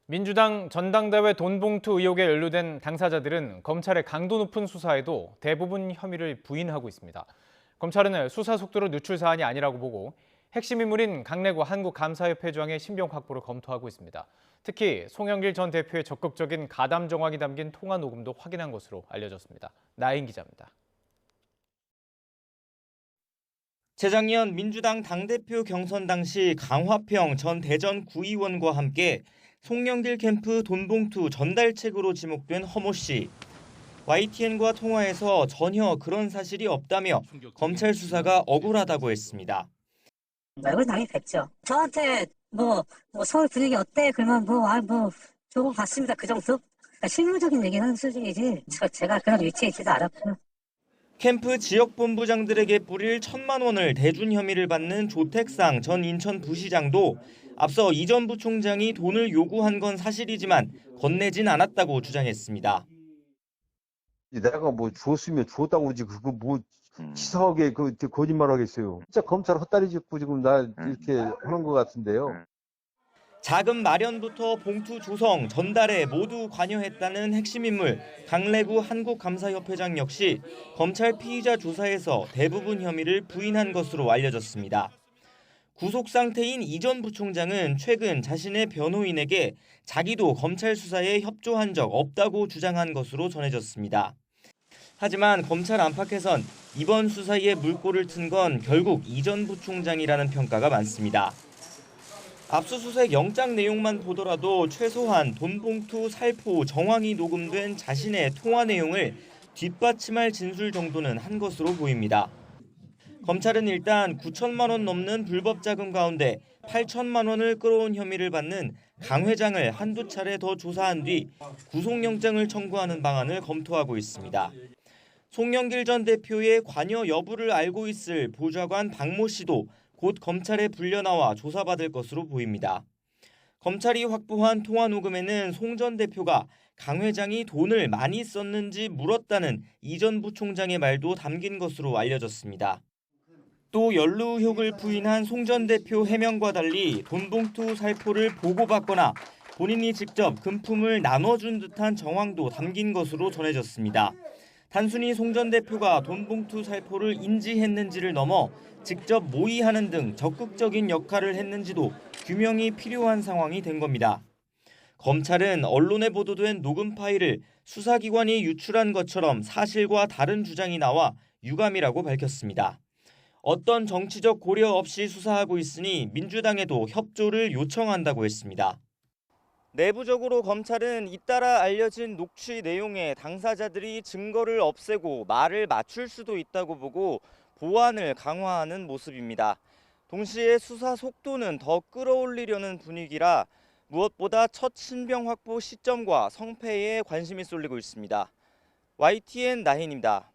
민주당 전당대회 돈봉투 의혹에 연루된 당사자들은 검찰의 강도 높은 수사에도 대부분 혐의를 부인하고 있습니다. 검찰은 수사 속도로 늦출 사안이 아니라고 보고 핵심 인물인 강래구 한국감사협회장의 신병 확보를 검토하고 있습니다. 특히 송영길 전 대표의 적극적인 가담 정황이 담긴 통화 녹음도 확인한 것으로 알려졌습니다. 나인 기자입니다. 재작년 민주당 당대표 경선 당시 강화평 전 대전 구의원과 함께 송영길 캠프 돈봉투 전달책으로 지목된 허모 씨. YTN과 통화에서 전혀 그런 사실이 없다며 검찰 수사가 억울하다고 했습니다. 얼굴 당연히 뵀죠. 저한테 서울 분위기 어때? 그러면 좋은 것 같습니다. 그 정도? 그러니까 실무적인 얘기는 하는 수준이지. 제가 그런 위치에 있지도 않았고요. 캠프 지역본부장들에게 뿌릴 1,000만 원을 대준 혐의를 받는 조택상 전 인천부시장도 앞서 이 전 부총장이 돈을 요구한 건 사실이지만 건네진 않았다고 주장했습니다. 내가 줬으면 줬다고 그러지 그거 치사하게 거짓말 하겠어요. 진짜 검찰 헛다리 짚고 지금 나 이렇게 하는 것 같은데요. 자금 마련부터 봉투 조성, 전달에 모두 관여했다는 핵심 인물 강래구 한국감사협회장 역시 검찰 피의자 조사에서 대부분 혐의를 부인한 것으로 알려졌습니다. 구속 상태인 이 전 부총장은 최근 자신의 변호인에게 자기도 검찰 수사에 협조한 적 없다고 주장한 것으로 전해졌습니다. 하지만 검찰 안팎에선 이번 수사에 물꼬를 튼 건 결국 이 전 부총장이라는 평가가 많습니다. 압수수색 영장 내용만 보더라도 최소한 돈봉투 살포 정황이 녹음된 자신의 통화 내용을 뒷받침할 진술 정도는 한 것으로 보입니다. 검찰은 일단 9천만 원 넘는 불법 자금 가운데 8천만 원을 끌어온 혐의를 받는 강 회장을 한두 차례 더 조사한 뒤 구속영장을 청구하는 방안을 검토하고 있습니다. 송영길 전 대표의 관여 여부를 알고 있을 보좌관 박모 씨도 곧 검찰에 불려나와 조사받을 것으로 보입니다. 검찰이 확보한 통화 녹음에는 송 전 대표가 강 회장이 돈을 많이 썼는지 물었다는 이 전 부총장의 말도 담긴 것으로 알려졌습니다. 또 연루 의혹을 부인한 송 전 대표 해명과 달리 돈봉투 살포를 보고받거나 본인이 직접 금품을 나눠준 듯한 정황도 담긴 것으로 전해졌습니다. 단순히 송 전 대표가 돈봉투 살포를 인지했는지를 넘어 직접 모의하는 등 적극적인 역할을 했는지도 규명이 필요한 상황이 된 겁니다. 검찰은 언론에 보도된 녹음 파일을 수사기관이 유출한 것처럼 사실과 다른 주장이 나와 유감이라고 밝혔습니다. 어떤 정치적 고려 없이 수사하고 있으니 민주당에도 협조를 요청한다고 했습니다. 내부적으로 검찰은 잇따라 알려진 녹취 내용에 당사자들이 증거를 없애고 말을 맞출 수도 있다고 보고 보안을 강화하는 모습입니다. 동시에 수사 속도는 더 끌어올리려는 분위기라 무엇보다 첫 신병 확보 시점과 성패에 관심이 쏠리고 있습니다. YTN 나인입니다.